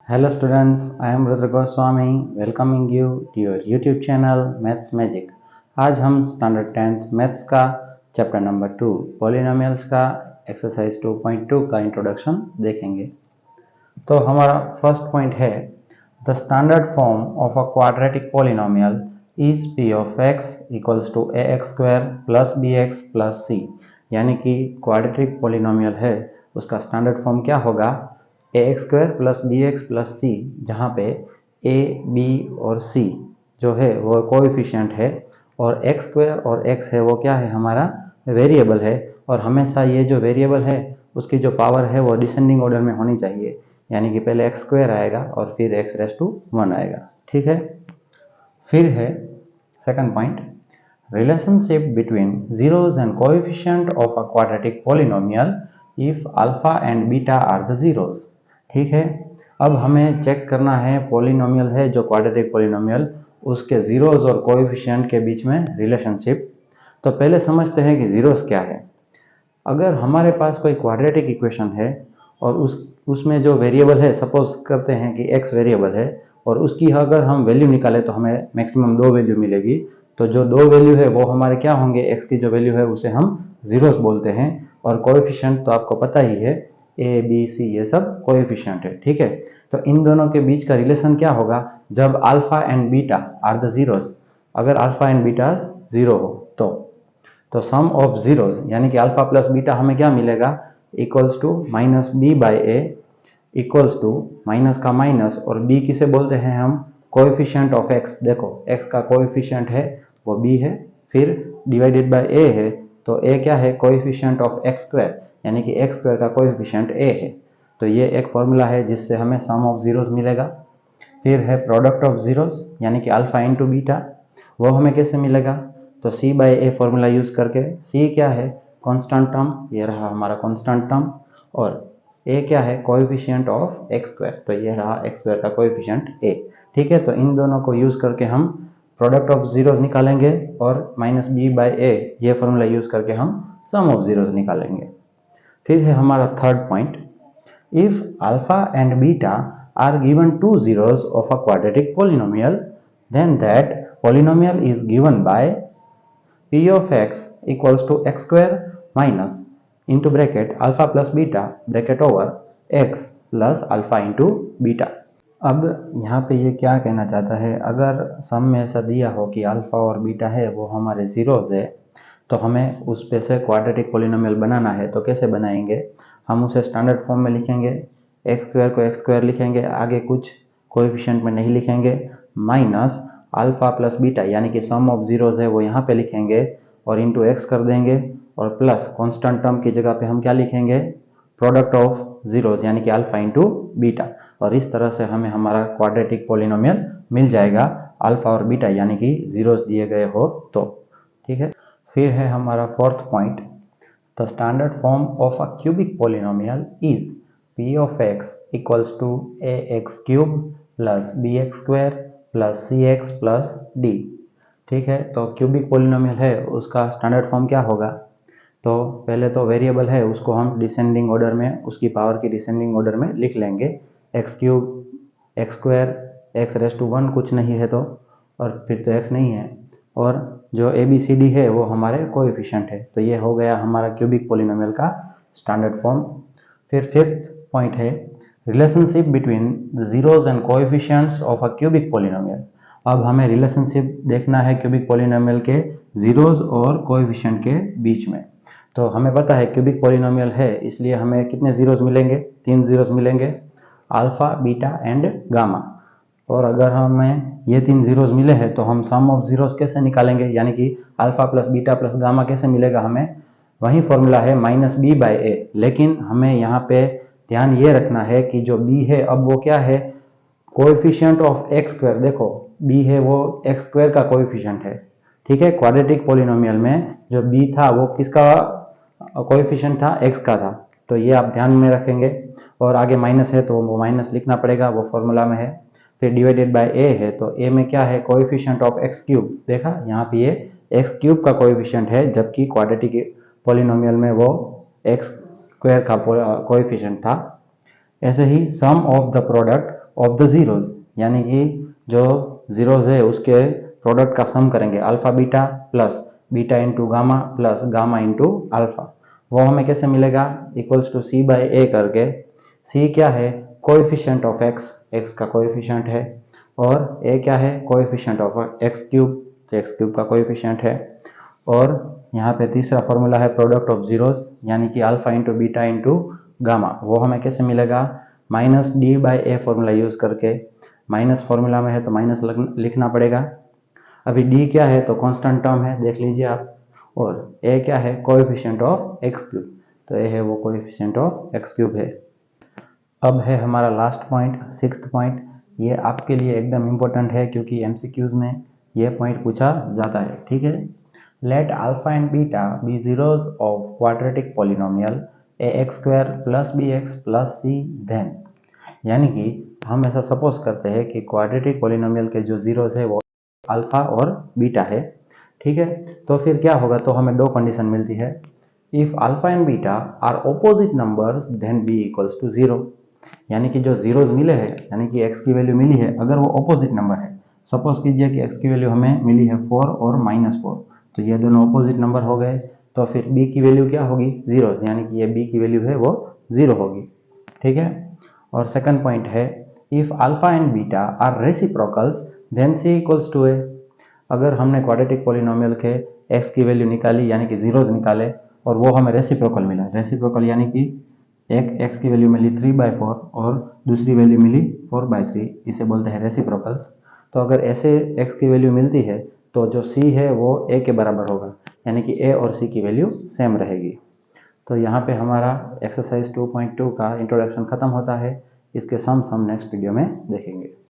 Hello students, I am Rudra Goswami welcoming you to your YouTube channel Maths Magic। आज हम standard 10th maths का chapter number 2 polynomials का exercise 2.2 का introduction देखेंगे। तो हमारा फर्स्ट पॉइंट है the standard form of a quadratic polynomial is p of x equals to ax square plus bx plus c, यानी कि क्वाड्रेटिक पॉलिनोमियल है उसका स्टैंडर्ड फॉर्म क्या होगा ax square plus B x plus C, जहाँ पे a, b और c जो है वो कोएफिशिएंट है और x स्क्वायर और x है वो क्या है हमारा वेरिएबल है, और हमेशा ये जो वेरिएबल है उसकी जो पावर है वो डिसेंडिंग ऑर्डर में होनी चाहिए, यानी कि पहले x स्क्वायर आएगा और फिर x रेज़ टू 1 आएगा। ठीक है, फिर है second point relationship between zeros and coefficient of a quadratic polynomial if alpha and beta are the zeros. ठीक है, अब हमें चेक करना है पॉलिनोमियल है जो क्वाड्रेटिक पॉलिनोमियल उसके जीरोज और कोएफिशिएंट के बीच में रिलेशनशिप। तो पहले समझते हैं कि जीरोज क्या है। अगर हमारे पास कोई क्वाड्रेटिक इक्वेशन है और उसमें जो वेरिएबल है, सपोज करते हैं कि x वेरिएबल है और उसकी अगर हम वैल्यू निकालें तो हमें मैक्सिमम 2 वैल्यू मिलेगी। तो जो 2 वैल्यू है वो हमारे क्या होंगे, x की जो वैल्यू है उसे हम जीरोस बोलते हैं, और कोएफिशिएंट तो आपको पता ही है a b c ये सब कोएफिशिएंट है। ठीक है, तो इन दोनों के बीच का रिलेशन क्या होगा जब alpha and beta are the zeros. अगर अल्फा एंड बीटा जीरो हो तो सम ऑफ जीरोस यानी कि अल्फा प्लस बीटा हमें क्या मिलेगा equals to minus b by a equals to minus का माइनस, और b किसे बोलते हैं हम कोएफिशिएंट ऑफ x। देखो x का कोएफिशिएंट है वो b है, फिर डिवाइडेड बाय a है, तो a क्या है कोएफिशिएंट ऑफ x स्क्वायर, यानी कि x स्क्वायर का कोएफिशिएंट a है। तो ये एक फॉर्मूला है जिससे हमें सम ऑफ जीरोस मिलेगा। फिर है प्रोडक्ट ऑफ जीरोस यानी कि अल्फा इंटू बीटा, वो हमें कैसे मिलेगा, तो c by a formula use करके। c क्या है कांस्टेंट टर्म, ये रहा हमारा कांस्टेंट टर्म, और a क्या है कोएफिशिएंट ऑफ x स्क्वायर, तो ये रहा x स्क्वायर का कोएफिशिएंट a। ठीक है, तो इन दोनों को यूज करके हम प्रोडक्ट ऑफ जीरोस निकालेंगे और माइनस बी बाई ए ये फॉर्मूला यूज करके हम सम ऑफ जीरोस निकालेंगे। फिर है हमारा third point if alpha and beta are given two zeros of a quadratic polynomial then that polynomial is given by p of x equals to x square minus into bracket alpha plus beta bracket over x plus alpha into beta। अब यहाँ पे ये क्या कहना चाहता है, अगर सम में ऐसा दिया हो कि अल्फा और बीटा है वो हमारे जीरोज है, तो हमें उस पे से क्वाड्रेटिक पॉलिनोमियल बनाना है। तो कैसे बनाएंगे, हम उसे स्टैंडर्ड फॉर्म में लिखेंगे, एक्स स्क्वायर को एक्स स्क्वायर लिखेंगे, आगे कुछ कोएफिशिएंट में नहीं लिखेंगे, माइनस अल्फा प्लस बीटा यानी कि सम ऑफ जीरोज है वो यहाँ पे लिखेंगे और इंटू एक्स कर देंगे, और प्लस कांस्टेंट टर्म की जगह पे हम क्या लिखेंगे प्रोडक्ट ऑफ जीरोज यानी कि अल्फा इंटू बीटा, और इस तरह से हमें हमारा क्वाड्रेटिक पॉलिनोमियल मिल जाएगा अल्फा और बीटा यानी कि जीरोज दिए गए हो तो। ठीक है, फिर है हमारा fourth point the standard form of a cubic polynomial is p of x equals to ax cube plus bx square plus cx plus d। ठीक है, तो क्यूबिक पॉलिनोमियल है उसका स्टैंडर्ड फॉर्म क्या होगा, तो पहले तो वेरिएबल है उसको हम डिसेंडिंग ऑर्डर में उसकी पावर की डिसेंडिंग ऑर्डर में लिख लेंगे, x cube x square x raise to 1 कुछ नहीं है तो, और फिर तो x नहीं है, और जो ए बी सी डी है वो हमारे कोएफिशिएंट है। तो ये हो गया हमारा क्यूबिक पॉलिनोमियल का स्टैंडर्ड फॉर्म। फिर फिफ्थ पॉइंट है relationship between the zeros and coefficients of a cubic polynomial. अब हमें रिलेशनशिप देखना है क्यूबिक पॉलिनोमियल के जीरोज और कोएफिशिएंट के बीच में। तो हमें पता है क्यूबिक पॉलिनोमियल है इसलिए हमें कितने जीरोस मिलेंगे, 3 जीरोस मिलेंगे, अल्फा बीटा एंड गामा। और अगर हमें ये 3 जीरोस मिले हैं तो हम सम ऑफ जीरोस कैसे निकालेंगे, यानी कि alpha plus beta plus gamma कैसे मिलेगा, हमें वही फॉर्मूला है माइनस बी बाई ए। लेकिन हमें यहाँ पे ध्यान ये रखना है कि जो b है अब वो क्या है कोएफिशिएंट ऑफ एक्स स्क्वायर। देखो b है वो एक्स स्क्वायर का कोएफिशिएंट है। ठीक है, क्वाड्रेटिक पॉलिनोमियल में जो b था वो किसका कोएफिशिएंट था, x का था, तो ये आप ध्यान में रखेंगे। और आगे माइनस है तो वो माइनस लिखना पड़ेगा, वो फॉर्मूला में है। फिर डिवाइडेड बाय a है तो a में क्या है कोएफिशिएंट ऑफ x क्यूब, देखा यहाँ पे ये x क्यूब का कोएफिशिएंट है, जबकि क्वाड्रेटिक पॉलिनोमियल में वो x स्क्वायर का कोएफिशिएंट था। ऐसे ही sum of the product of the zeros, यानी कि जो जीरोज है उसके प्रोडक्ट का सम करेंगे alpha beta plus beta into gamma plus gamma into alpha, वो हमें कैसे मिलेगा, इक्वल्स टू सी बाई ए करके। सी क्या है, कोएफिशिएंट ऑफ एक्स, एक्स का कोएफिशिएंट है, और ए क्या है, कोएफिशिएंट ऑफ एक्स क्यूब, तो एक्स क्यूब का कोएफिशिएंट है। और यहाँ पे तीसरा फॉर्मूला है प्रोडक्ट ऑफ जीरोज, यानी कि alpha into beta into gamma, वो हमें कैसे मिलेगा, minus D by a formula use करके। माइनस फॉर्मूला में है तो माइनस लिखना पड़ेगा। अभी डी क्या है तो कांस्टेंट टर्म है, देख लीजिए आप, और ए क्या है, कोएफिशिएंट ऑफ एक्स क्यूब, तो ए है वो कोएफिशिएंट ऑफ एक्स क्यूब है। अब है हमारा लास्ट पॉइंट, सिक्स्थ पॉइंट, ये आपके लिए एकदम इम्पोर्टेंट है क्योंकि एमसीक्यूज में ये पॉइंट पूछा जाता है, ठीक है। Let alpha and beta be zeros of quadratic polynomial a x square plus B x plus c then, यानी कि हम ऐसा सपोज करते हैं कि क्वाड्रेटिक पॉलिनोमियल के जो जीरोज है वो अल्फा और बीटा है, ठीक है। तो फिर क्या होगा, तो हमें दो कंडीशन मिलती है, if alpha and beta are opposite numbers then b equals to zero, यानी कि जो जीरोज मिले हैं, यानी कि एक्स की वैल्यू मिली है, अगर वो ऑपोजिट नंबर है, सपोज कीजिए कि एक्स की वैल्यू हमें मिली है 4 और -4, तो ये दोनों ऑपोजिट नंबर हो गए, तो फिर बी की वैल्यू क्या होगी, जीरो, यानी कि ये बी की वैल्यू है वो जीरो होगी, ठीक है। और सेकंड पॉइंट है, if alpha and beta are reciprocals then C equals to A, अगर हमने क्वाड्रेटिक पॉलिनोमियल के एक्स की वैल्यू निकाली, यानी कि जीरोज निकाले, और वो हमें रेसिप्रोकल मिला, रेसिप्रोकल यानी कि एक एक्स की वैल्यू मिली 3/4 और दूसरी वैल्यू मिली 4/3, इसे बोलते हैं रेसिप्रोकल्स। तो अगर ऐसे एक्स की वैल्यू मिलती है तो जो सी है वो ए के बराबर होगा, यानी कि ए और सी की वैल्यू सेम रहेगी। तो यहाँ पे हमारा एक्सरसाइज 2.2 का इंट्रोडक्शन खत्म होता है, इसके सम नेक्स्ट वीडियो में देखेंगे।